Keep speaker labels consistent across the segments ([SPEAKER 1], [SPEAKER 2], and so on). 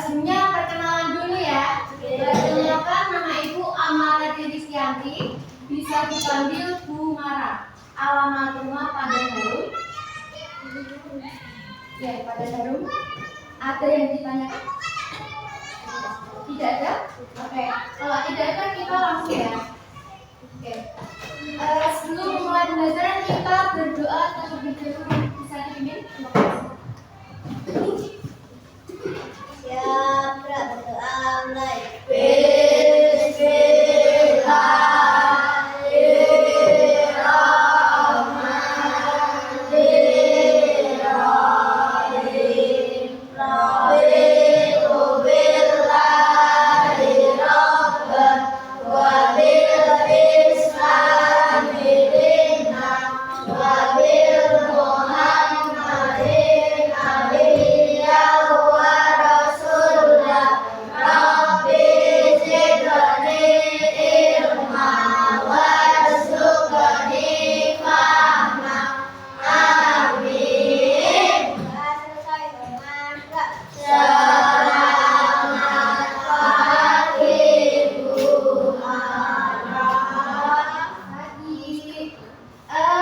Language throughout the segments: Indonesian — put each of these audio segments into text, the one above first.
[SPEAKER 1] Sebelumnya perkenalan dulu ya. Perkenalkan, nama Ibu Amara Rizkyanti, bisa dipanggil Bu Mara. Alamat rumah Padang Harum. Ya, Padang Harum. Ada yang ditanyakan? Tidak ada? Oke. Kalau tidak ada kita langsung ya. Oke. Sebelum mulai pembelajaran kita berdoa terlebih dahulu. Bisa dipimpin?
[SPEAKER 2] Siap, berdoa mulai.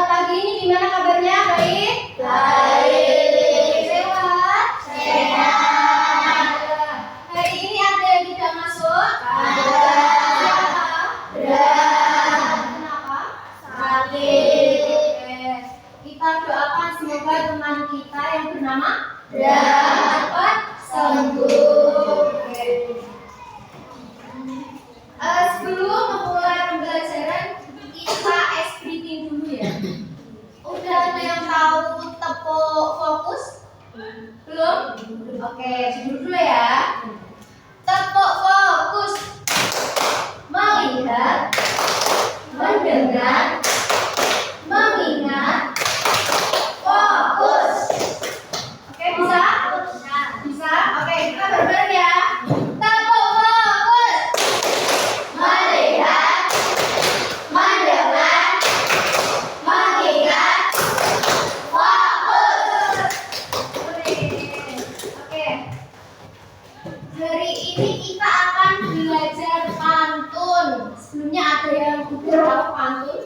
[SPEAKER 1] Pagi ini gimana kabarnya? Baik?
[SPEAKER 2] Baik.
[SPEAKER 1] Sehat?
[SPEAKER 2] Sehat.
[SPEAKER 1] Hari ini ada yang tidak masuk?
[SPEAKER 2] Ada.
[SPEAKER 1] Siapa? Kenapa?
[SPEAKER 2] Sakit.
[SPEAKER 1] Oke. Kita doakan semoga teman kita yang bernama
[SPEAKER 2] Dapat sembuh.
[SPEAKER 1] Oke. Sebelum memulai pembelajaran, kita ice breathing dulu ya. Udah ada yang tahu tepuk fokus? Belum? Oke, dulu ya. Tepuk fokus. Melihat, mendengar, mengingat, fokus. Oke, bisa? Bisa? Oke, kita bareng ya. Tepuk fokus.
[SPEAKER 2] Melihat, mendengar, mengingat, fokus.
[SPEAKER 1] Oke. Hari ini kita akan belajar pantun. Sebelumnya ada yang udah tahu pantun?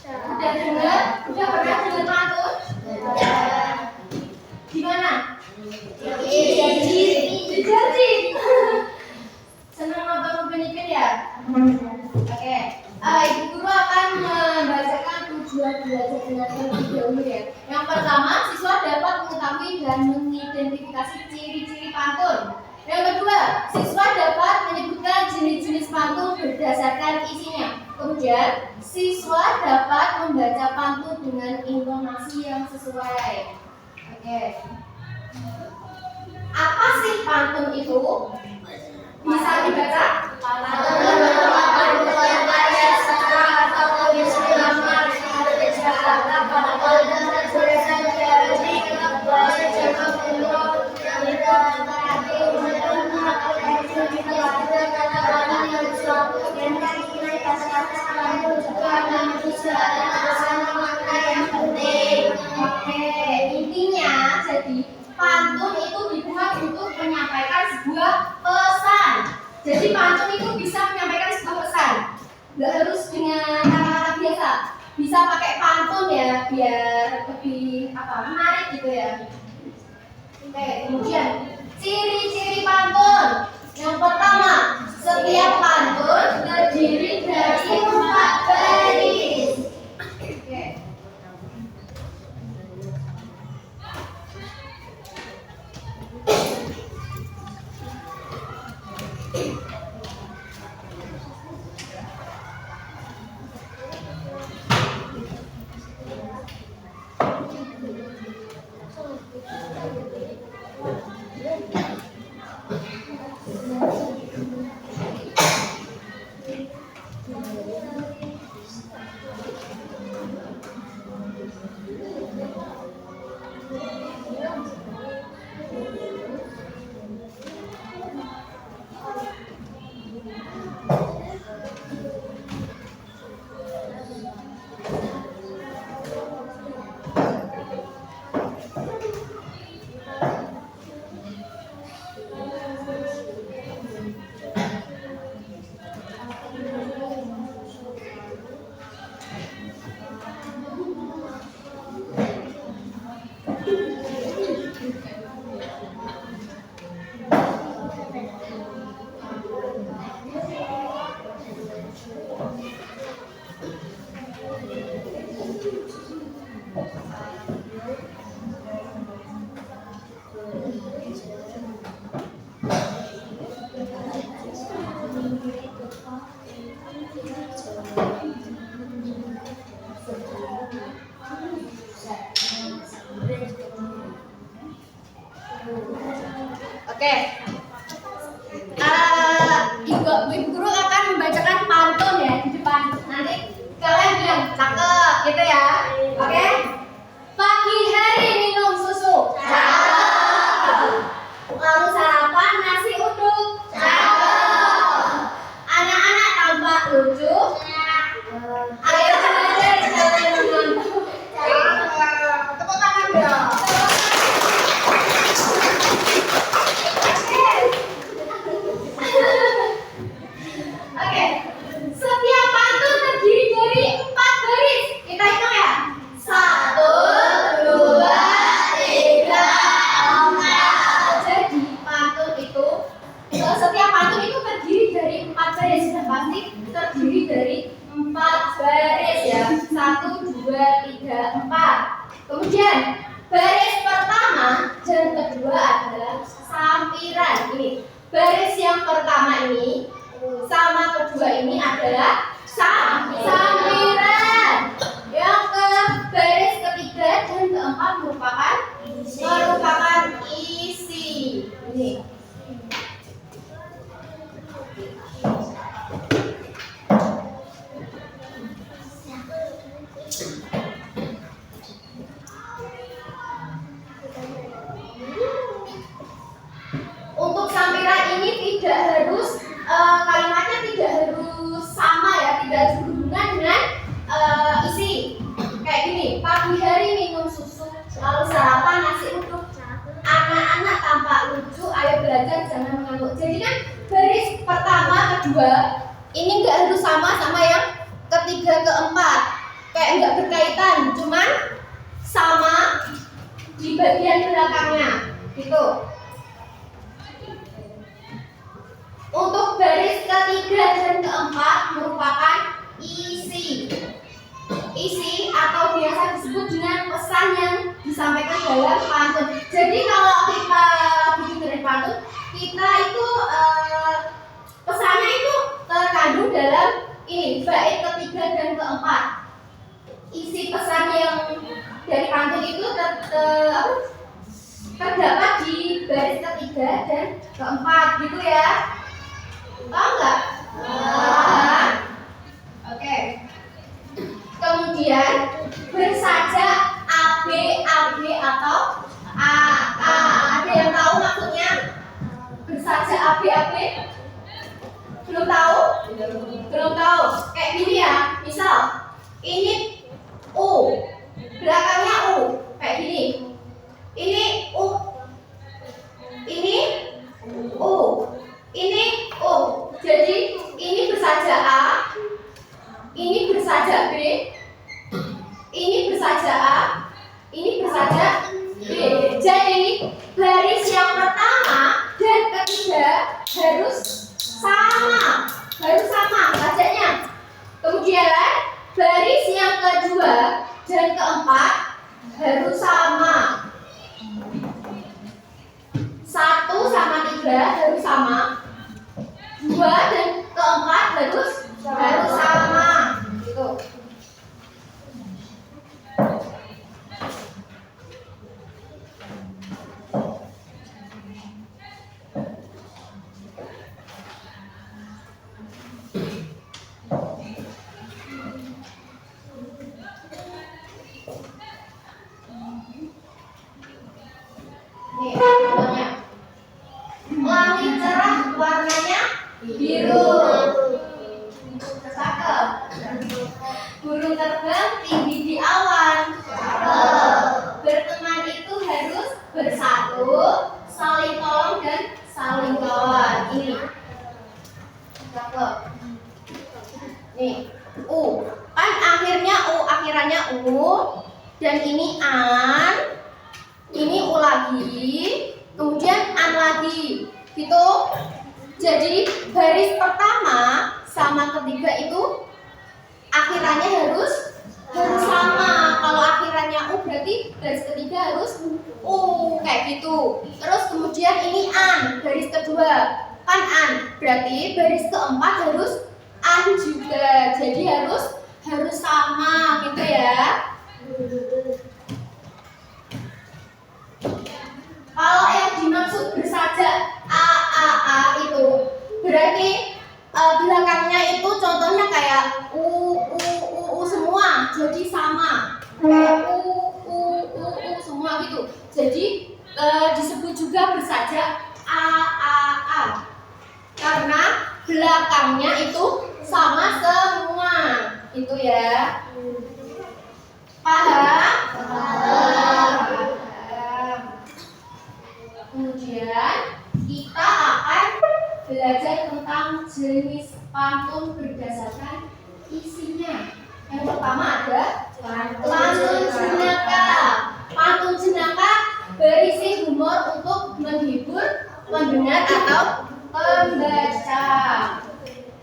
[SPEAKER 1] Udah dengar? Udah pernah dengar pantun? Gimana? Jadi. Senang nonton Upin Ipin ya? Oke. Ibu guru akan membacakan tujuan belajar dengan terlebih dahulu ya. Yang pertama, siswa dapat mengetahui dan mengidentifikasi ciri-ciri pantun. Yang kedua, siswa dapat menyebutkan jenis-jenis pantun berdasarkan isinya. Kemudian, siswa dapat membaca pantun dengan intonasi yang sesuai. Oke. Apa sih pantun itu? Bisa dibaca? Oke, intinya jadi pantun itu dibuat untuk menyampaikan sebuah pesan. Jadi pantun itu bisa menyampaikan sebuah pesan. Nggak harus dengan kata-kata biasa. Bisa pakai pantun ya biar lebih menarik gitu ya. Oke, kemudian ciri-ciri pantun. Yang pertama, setiap pantun terdiri dari 4 baris. Oke. Oke. Ibu guru akan membacakan pantun ya di depan. Nanti kalian bilang cakep gitu ya. Oke? Pagi hari minum susu.
[SPEAKER 2] Cakep.
[SPEAKER 1] Lalu sarapan nasi uduk.
[SPEAKER 2] Cakep.
[SPEAKER 1] Anak-anak tampak lucu. Ayo belajar jangan mengantuk. Tepuk tangan dong. Oke, setiap pantun terdiri dari 4 baris. Kita hitung ya. 1, 2, 3, 4. Jadi pantun itu, setiap pantun itu terdiri dari 4 baris. Sudah pasti terdiri dari 4 baris ya. 1, 2, 3, 4. Kemudian baris pertama dan kedua adalah sampiran. Ini baris yang pertama ini sama kedua ini adalah sampiran. Yang ke baris ketiga dan keempat merupakan isi. Ini. Untuk sampiran ini tidak harus kalimatnya tidak harus sama ya, tidak harus berhubungan dengan isi. Kayak gini, pagi hari minum susu, lalu sarapan nasi uduk. Anak-anak tampak lucu, ayo belajar jangan mengantuk. Jadi kan baris pertama, kedua ini nggak harus sama sama yang ketiga, keempat. Kayak nggak berkaitan, cuman sama di bagian belakangnya, gitu. Untuk baris ketiga dan keempat merupakan isi. Isi atau biasa disebut dengan pesan yang disampaikan dalam pantun. Jadi kalau kita bikin dari pantun, kita itu pesannya itu terkandung dalam ini bait ketiga dan keempat. Isi pesan yang dari pantun itu terdapat di baris ketiga dan keempat, gitu ya. Tahu nggak? Oke. Kemudian bersajak AB atau AA. Ada yang tahu maksudnya? Bersajak AB? Belum tahu? Belum tahu. Kayak gini ya. Misal ini U, belakangnya U, kayak gini. Ini U, ini U. Ini O, jadi ini bersajak A, ini bersajak B, ini bersajak A, ini bersajak B. Jadi baris yang pertama dan ketiga harus sama sajaknya. Kemudian baris yang kedua dan keempat harus sama. 1 sama 3 harus sama, 2 dan keempat harus sama, gitu. Nih, contohnya. Langit cerah warnanya biru. Cakep. Burung terbang tinggi di awan. Cakep. Berteman itu harus bersatu, saling tolong dan saling kawan. Ini. Cakep. Nih, U. Kan akhirnya U, akhirannya U. Dan ini an. Ini U lagi. Kemudian an lagi, gitu. Jadi baris pertama sama ketiga itu akhirannya harus sama. Kalau akhirannya U berarti baris ketiga harus U kayak gitu. Terus kemudian ini an, baris kedua kan an, berarti baris keempat harus an juga. Jadi harus sama gitu ya. Kalau yang dimaksud bersajak a itu berarti belakangnya itu contohnya kayak u semua, jadi sama. U semua gitu. Jadi disebut juga bersajak a karena belakangnya itu sama semua. Itu ya. Paham? Kemudian kita akan belajar tentang jenis pantun berdasarkan isinya. Yang pertama ada pantun jenaka. Pantun jenaka berisi humor untuk menghibur pendengar atau pembaca.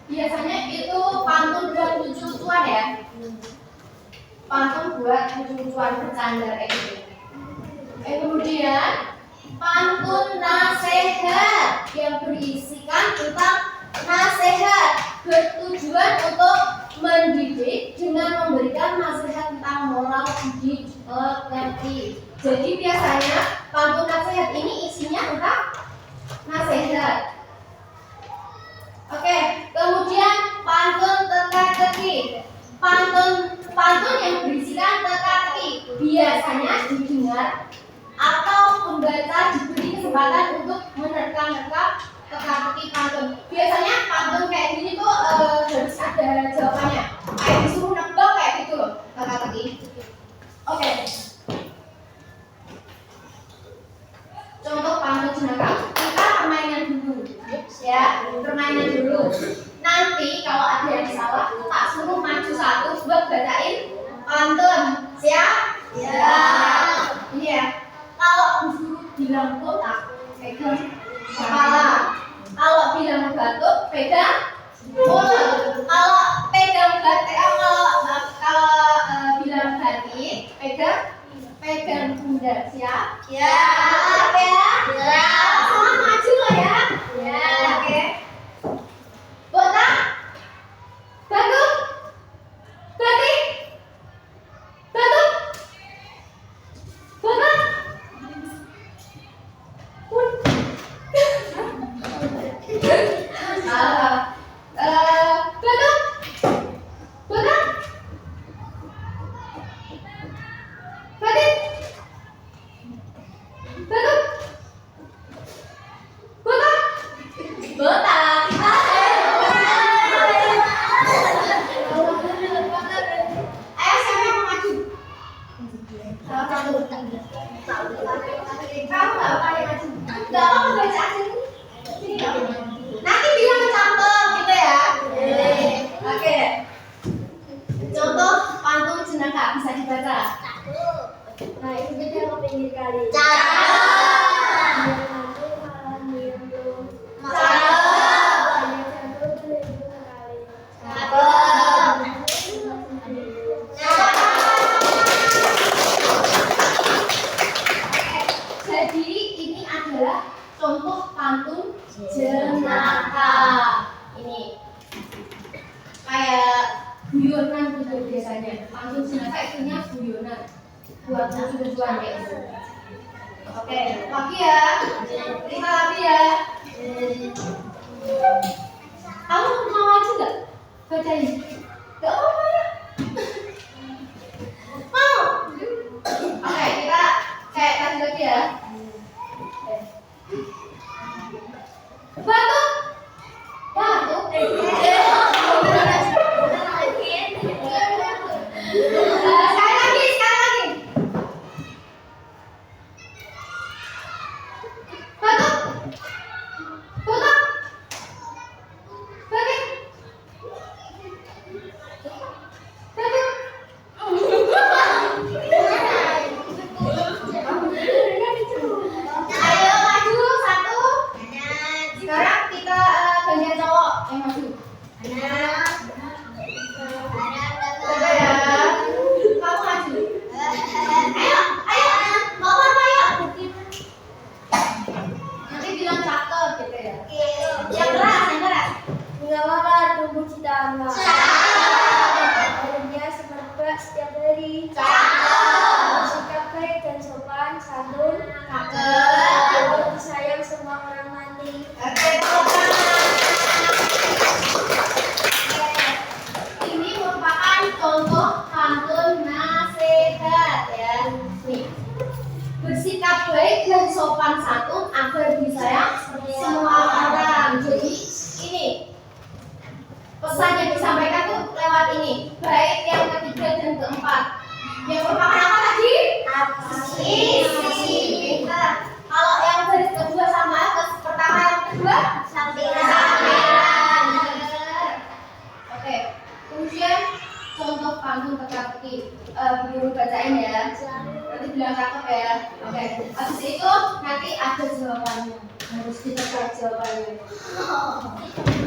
[SPEAKER 1] Biasanya itu pantun buat lucu-lucuan ya. Pantun buat lucu-lucuan bercanda kayak gitu. Kemudian pantun nasihat yang berisikan tentang nasihat bertujuan untuk mendidik dengan memberikan nasihat tentang moral budi pekerti. Jadi biasanya pantun nasihat ini isinya tentang nasihat. Oke, kemudian pantun teka-teki. Pantun yang berisikan teka-teki biasanya didengar atau pembaca diberi kesempatan untuk menerka-nerka teka-teki pantun. Biasanya pantun kayak gini tuh harus ada jawabannya. Kayak disuruh nebak kayak gitu loh, teka-teki. Oke. Contoh pantun jenaka. Kita permainan dulu. Ya, permainan dulu. Nanti kalau ada yang salah, tak suruh maju satu buat bacain pantun. Siap? Siap. Ini ya. Kalau guru bilang kotak, pegang kepala. Kalau bilang batuk, pegang mulut. Kalau pegang batik, kalau bilang batik, pegang pundak. Siap? Siap ya? Siap. Sama maju loh ya? Ya. Oke. Kotak, batuk, batik, batuk, kotak. Nanti bilang cakep gitu ya. Oke. Contoh pantun jenaka bisa dibaca. Nah, itu dia yang pinggir kali. Jadi ini adalah contoh pantun jenaka. Ini kayak guyonan gitu biasanya. Pantun jenaka isinya guyonan buat lucu-lucuan kayak gitu. Oke, lagi ya. Terima lagi ya. Kamu mau maju nggak? Bacain. Gak apa-apa ya. Mau? Oke, kita kayak tadi lagi ya. Batuk. Batuk. Sekali lagi. Batuk. Batuk. Batuk. yang maju.
[SPEAKER 2] Anak.
[SPEAKER 1] Coba ya. Kamu maju. Ayo, ayo. Mau apa ya? Nanti bilang cakep gitu ya. Yang keras, yang keras.
[SPEAKER 2] Enggak apa-apa, tunggu cita anak. Badannya semerbak setiap hari. Bersikap baik dan sopan, santun.
[SPEAKER 1] Cakep.
[SPEAKER 2] Disayang semua orang mandi.
[SPEAKER 1] Oke, ini merupakan contoh pantun nasihat ya. Nih, bersikap baik dan sopan santun agar disayang semua orang. Jadi ini pesan yang disampaikan tuh lewat ini. Baik yang ketiga dan keempat. Yang merupakan apa tadi? Isi. Pintar. Kalau yang baris kedua sama pertama yang kedua sampiran. Oke, kemudian contoh pantun teka-teki. Guru bacain ya. Nanti bilang cakep ya. Oke, habis itu nanti ada jawabannya. Harus ditebak jawabannya.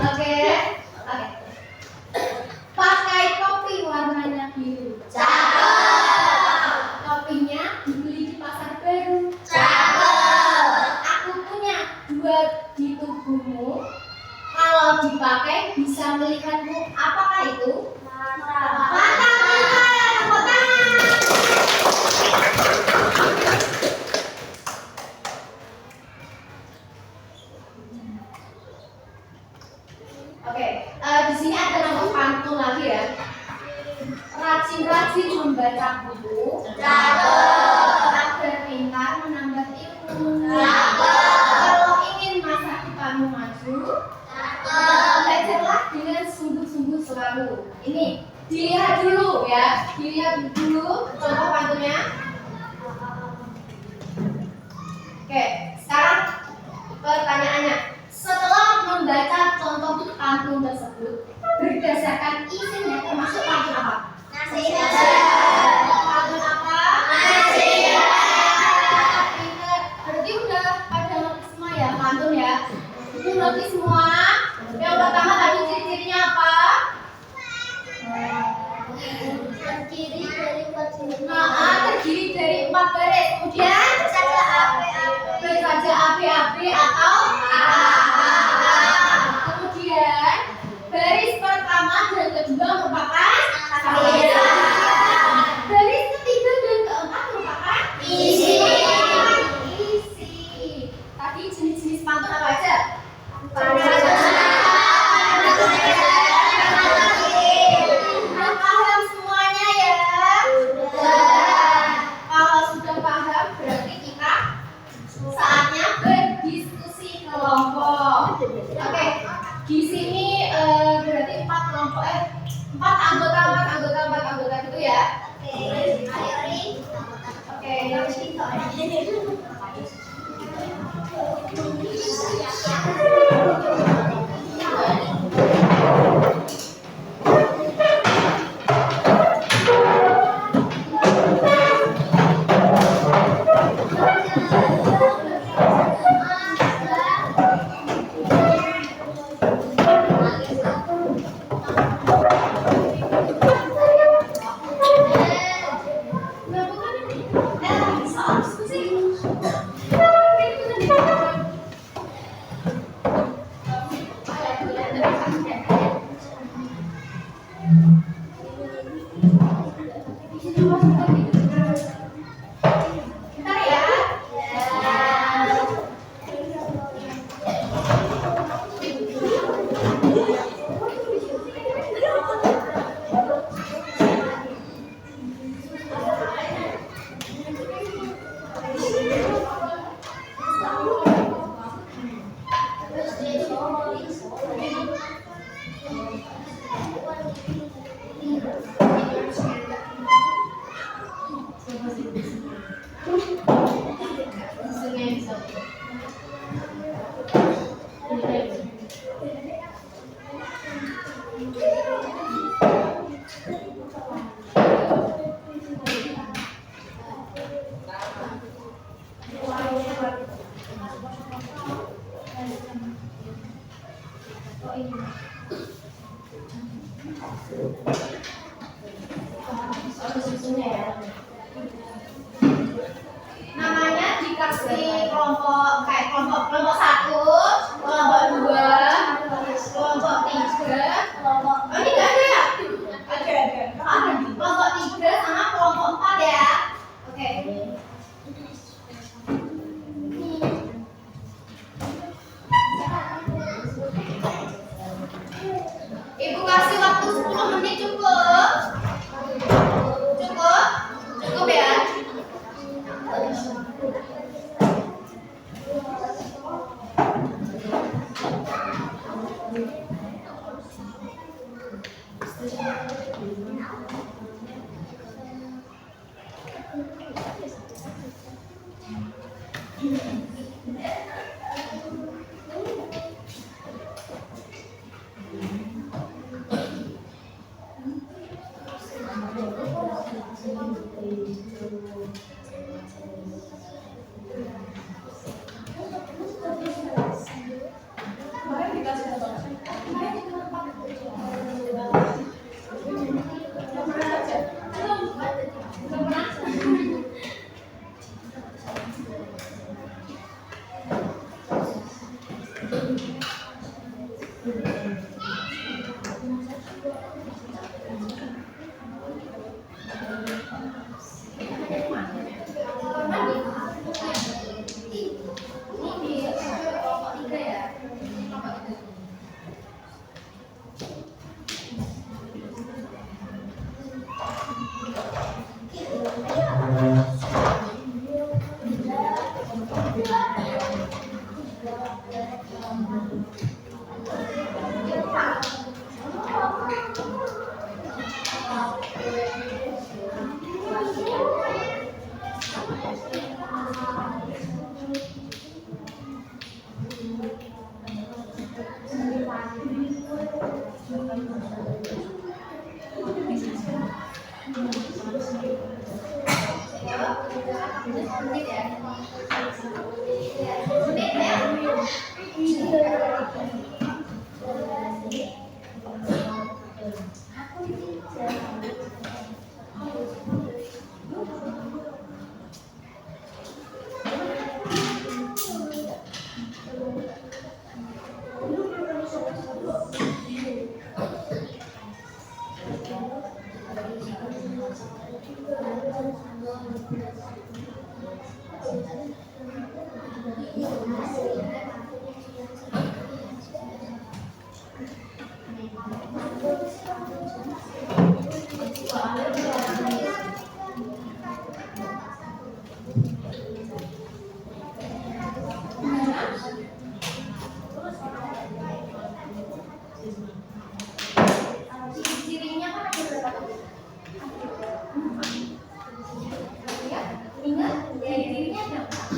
[SPEAKER 1] Oke. Oke. Pakai topi warnanya biru. Topinya dibeli di pasar baru. Aku punya dua di tubuhmu. Kalau dipakai bisa melihatmu. Apakah itu? Mata. Oke, di sini ada nama pantun lagi ya. Rajin-rajin membaca buku. Agar pintar menambah ilmu. Kalau ingin masa depanmu maju, belajarlah dengan sungguh-sungguh selalu. Ini dilihat dulu ya, dilihat dulu contoh pantunnya. Oke, sekarang pertanyaannya. Setelah membaca contoh pantun tersebut, berdasarkan isinya termasuk pantun apa? Pantun apa? Pintar. Berarti udah pada ngerti semua ya pantun ya? Itu ngerti semua. Yang pertama tadi ciri-cirinya apa?
[SPEAKER 2] Terdiri dari 4 jenis.
[SPEAKER 1] Terdiri dari 4 baris. Kemudian bersaja api-api atau kemudian baris pertama dan kedua merupakan baris ketiga dan keempat merupakan isi. Tadi jenis-jenis pantun apa aja? Paham semuanya ya? Kalau sudah paham berarti kita saatnya berdiskusi kelompok. Oke, di sini berarti 4 kelompok 4 anggota gitu ya.
[SPEAKER 2] Ayo Ri.
[SPEAKER 1] Oke, soal diskusi. ini. Soal susunya ya. Namanya dikasih kelompok kayak kelompok 1, kelompok 2, kelompok 3, kelompok. Oh, ini enggak ada ya? Ada. Kelompok 3 sama kelompok 4 ya. Oke. Ibu kasih waktu 10 menit cukup? Cukup? Cukup ya? Cirinya kan ada berapa tuh? Ya, ingat ya cirinya ada berapa?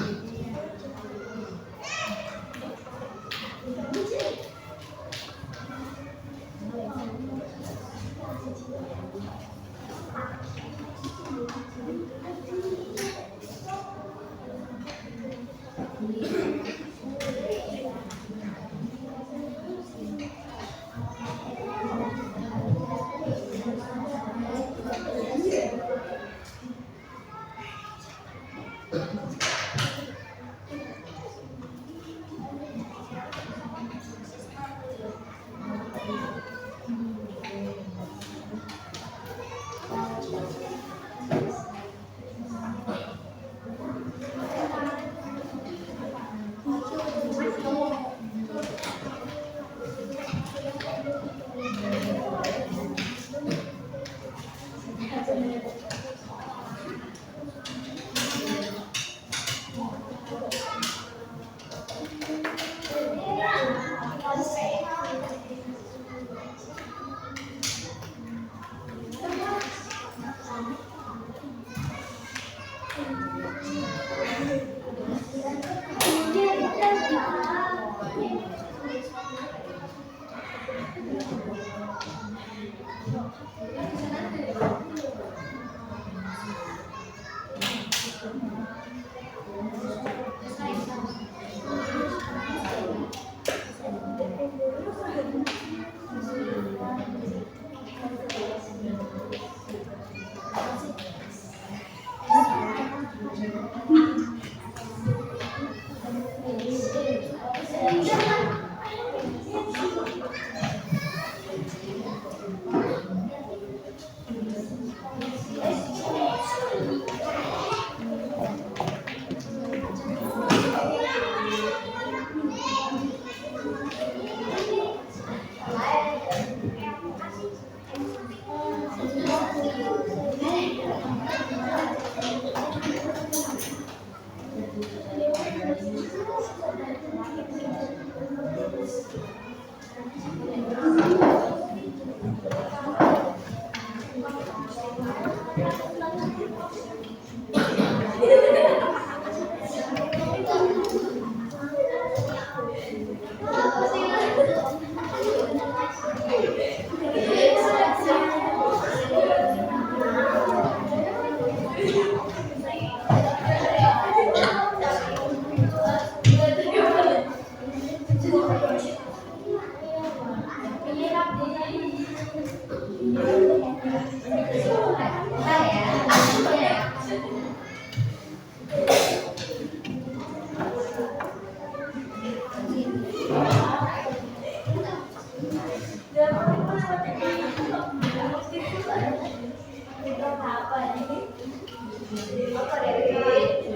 [SPEAKER 2] Apa Dewi?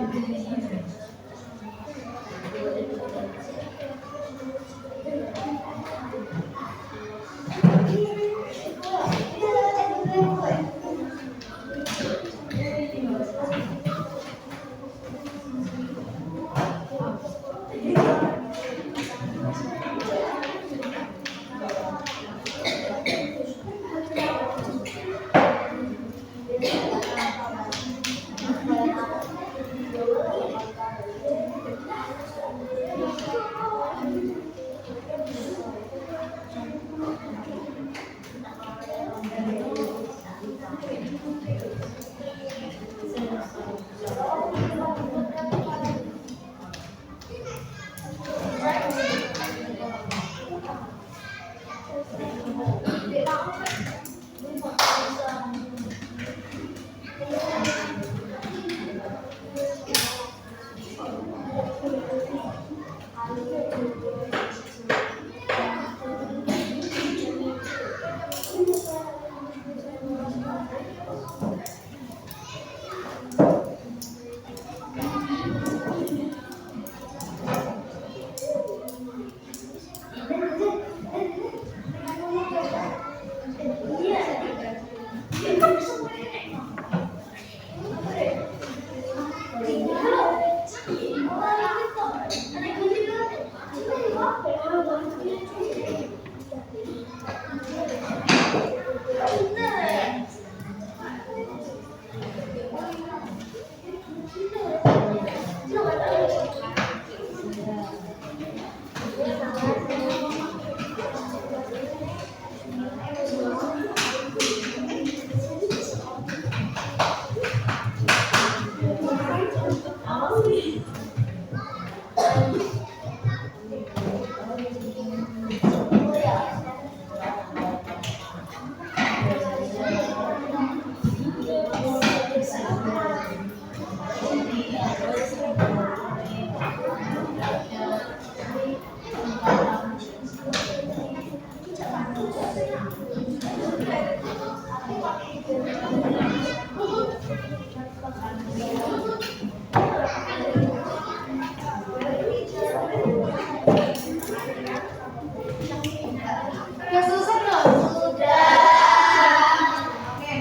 [SPEAKER 1] Udah selesai belum? Sudah. Oke.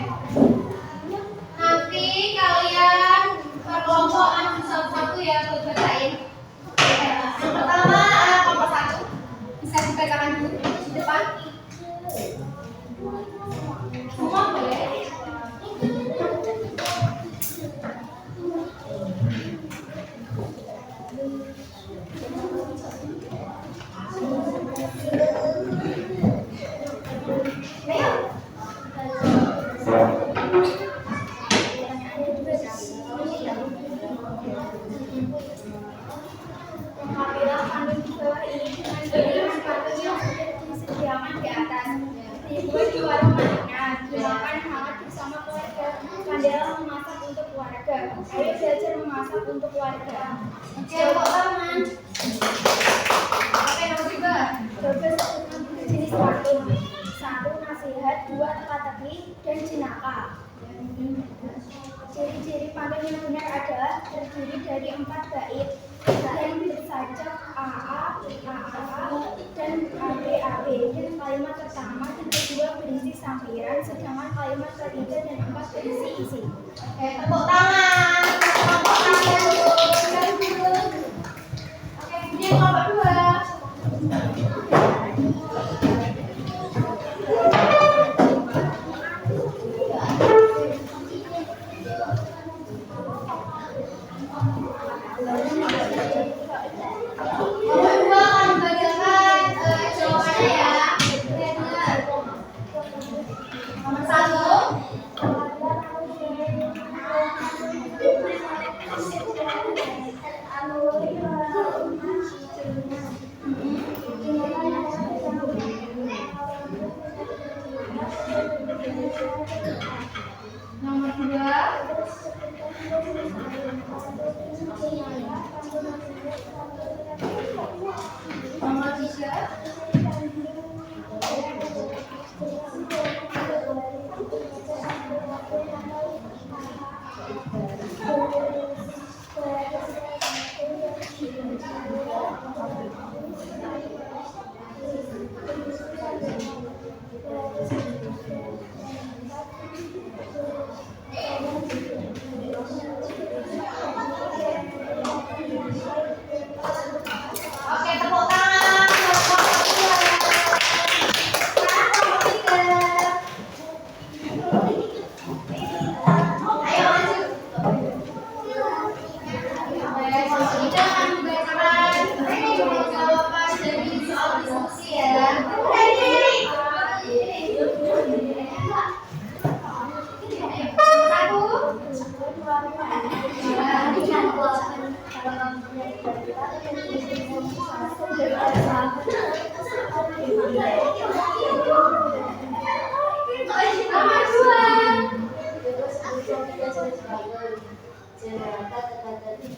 [SPEAKER 1] Nanti kalian berkelompokan satu-satu ya buat bacain. Oke. Yang pertama kelompok 1. Bisa dibacakan dulu di depan. Semua boleh.
[SPEAKER 2] Apabila kandung di bawah ini dengan kandung yang sudah disediakan di atas, dibuat di warung manaknya, dimakan hangat bersama keluarga. Kandela memasak untuk keluarga. Ayo belajar memasak untuk keluarga.
[SPEAKER 1] Oke, tepuk tangan. Oke, nomor 3.
[SPEAKER 2] Coba sebutkan jenis pantun. 1. Nasihat. 2. Teka-teki dan jenaka. Ciri-ciri pantun yang benar adalah terdiri dari 4 bait dan bersajak AA, dan AB. Dan kalimat pertama dan kedua berisi sampiran, sedangkan kalimat ketiga dan 4 berisi isi.
[SPEAKER 1] Oke, tepuk tangan. Kelompok 1. Oke, kemudian kelompok 2. Nomor 3.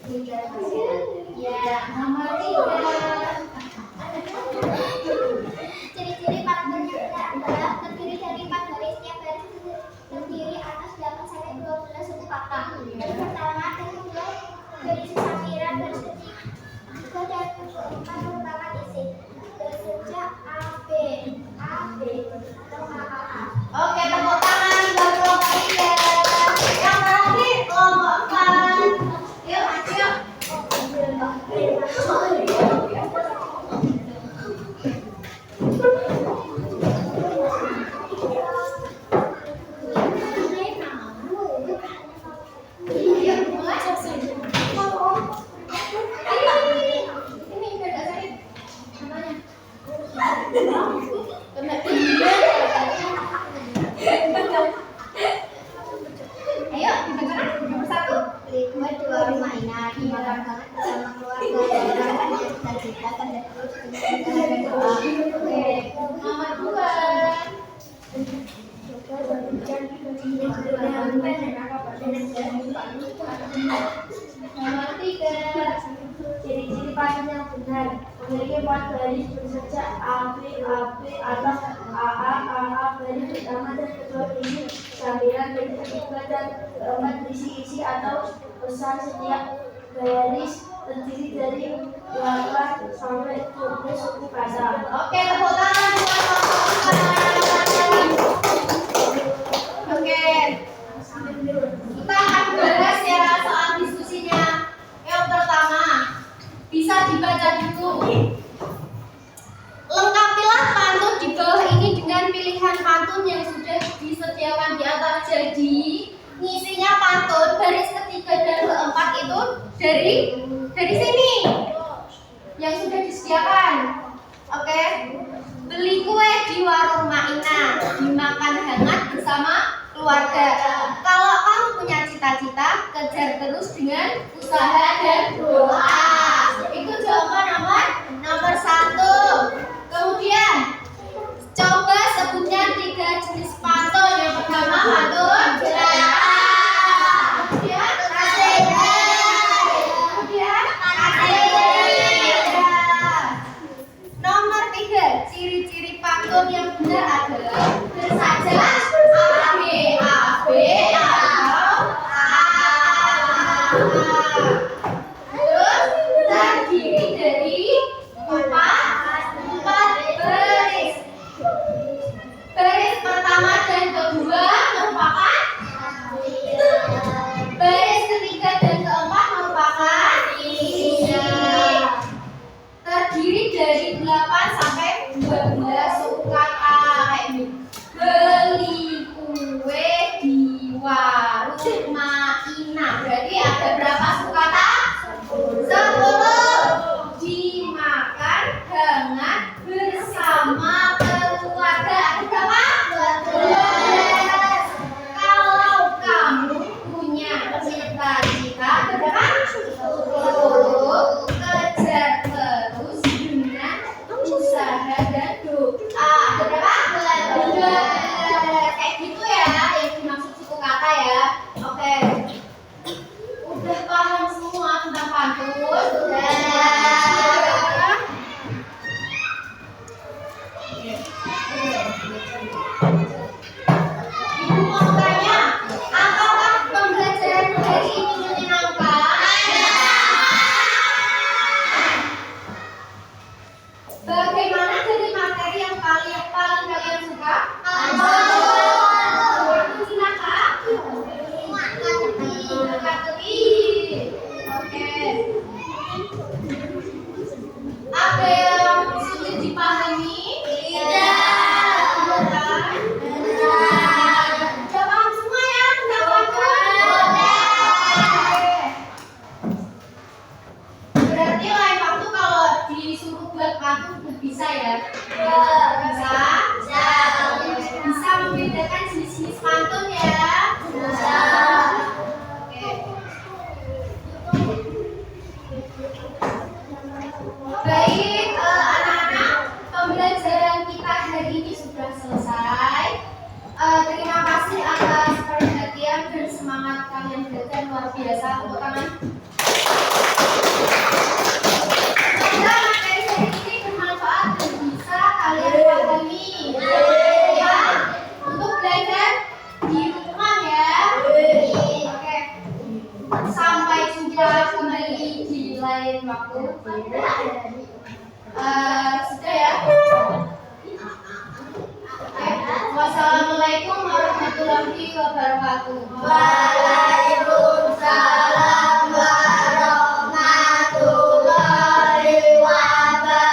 [SPEAKER 1] Ya, nomor 3.
[SPEAKER 2] Ciri-ciri pantun yang adalah terdiri dari 4 baris, setiap baris terdiri atas 8 sampai 12 suku kata. Yang pertama dan kedua berisi sampiran, baris ketiga dan keempat merupakan isi. Sejak A B atau A.
[SPEAKER 1] Oke, tepuk tangan buat kelompok 3. Yang terakhir kelompok 4. Yuk, ayo. Ayo, dibacakan nomor 1.
[SPEAKER 2] Lima dua mainan, dimakan banget bersama keluarga dan yang cita-cita kan dan terus dan doa.
[SPEAKER 1] Oke, nomor 2. Nomor 3.
[SPEAKER 2] Ciri-ciri pantun yang benar memiliki 4 baris bersejak A B atas A baris pertama dan kedua berisi sambilan, baris ketiga dan keempat berisi isi atau pesan. Setiap baris terdiri dari 8 sampai 12 suku kata.
[SPEAKER 1] Oke, tepuk tangan buat kelompok 4. Oke, kita akan bahas ya soal diskusinya. Yang pertama, bisa dibaca dulu. Lengkapilah pantun di bawah ini dengan pilihan pantun yang sudah disediakan di atas. Jadi, ngisinya pantun baris ketiga dan keempat itu dari sini yang sudah disediakan. Oke. Beli kue di warung Maina, dimakan hangat bersama keluarga. Kalau kamu punya cita-cita, kejar terus dengan usaha dan doa. Itu jawaban nomor 1. Kemudian coba sebutnya 3 jenis pantun. Yang pertama pantun jeraya. Kemudian kemudian nomor 3, ciri-ciri pantun yang benar adalah bersaja A B atau A. Terus terdiri dari 4 baris. Baris pertama dan kedua merupakan baris ketiga dan keempat merupakan isi. Terdiri dari 8 sampai 12 suku kata kayak gini. Beli kue di warung Maina. Berarti ada berapa suku kata? 10. Dimakan hangat bersama keluarga. Ada berapa? 12. Kalau kamu punya cita-cita, ada berapa? 10. Kejar terus dengan usaha dan doa. Ada berapa? 12. Kayak gitu ya yang dimaksud suku kata ya. Oke. Udah paham semua tentang pantun? Ibu mau tanya, apakah pembelajaran hari ini menyenangkan? Bagaimana dari materi yang paling kalian suka? Silakan. Oke. Ada yang sulit dipahami? Tidak. Sudah paham semua ya tentang pantun? Berarti lain waktu kalau disuruh buat pantun bisa ya? Bisa. Bisa membedakan jenis-jenis pantun ya? Bisa. Oke. Baik, anak-anak, pembelajaran kita hari ini sudah selesai. Terima kasih atas perhatian dan semangat kalian belajar luar biasa. Tepuk tangan. Waalaikumsalam warahmatullahi wabarakatuh.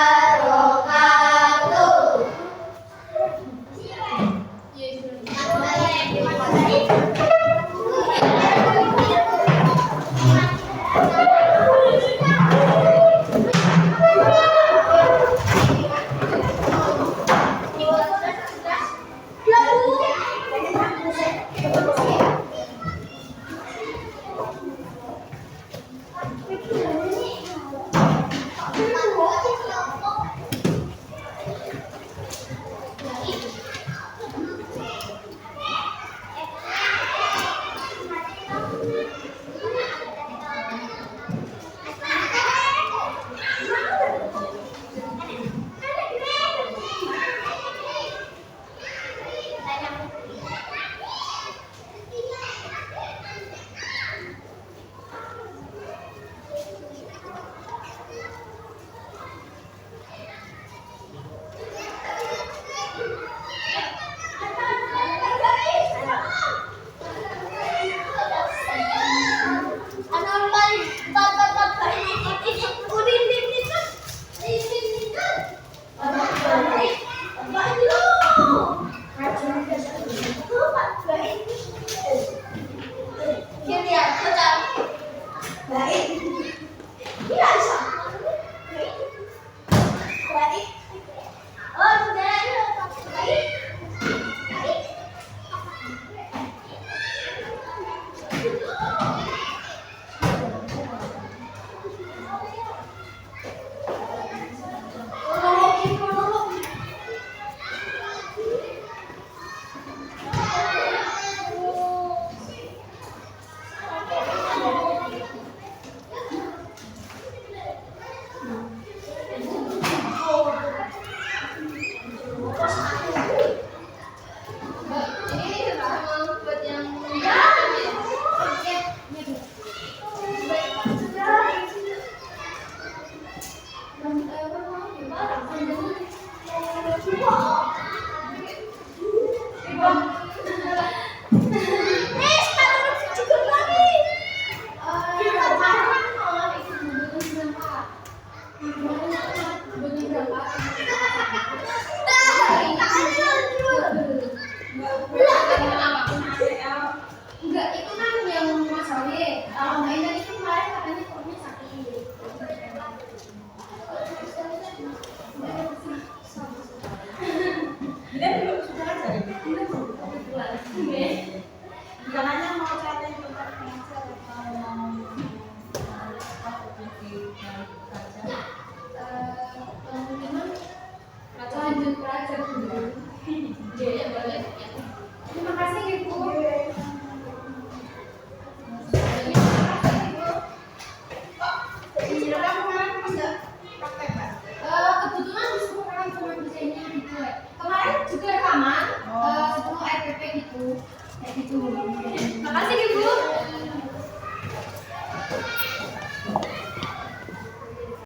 [SPEAKER 1] Enggak, itu kan yang masalahnya. Kalau mainan itu kemarin katanya perutnya sakit.
[SPEAKER 3] Dia belum sudah aja ini. Jangannya mau cari tempat pengajar atau mau saja.
[SPEAKER 1] Kemungkinan lanjut belajar dulu. Iya, boleh. Terima kasih Ibu. Kebetulan disuruh orang cuma desainnya gitu. Kemarin juga rekaman, sebelum RPP gitu, kayak gitu.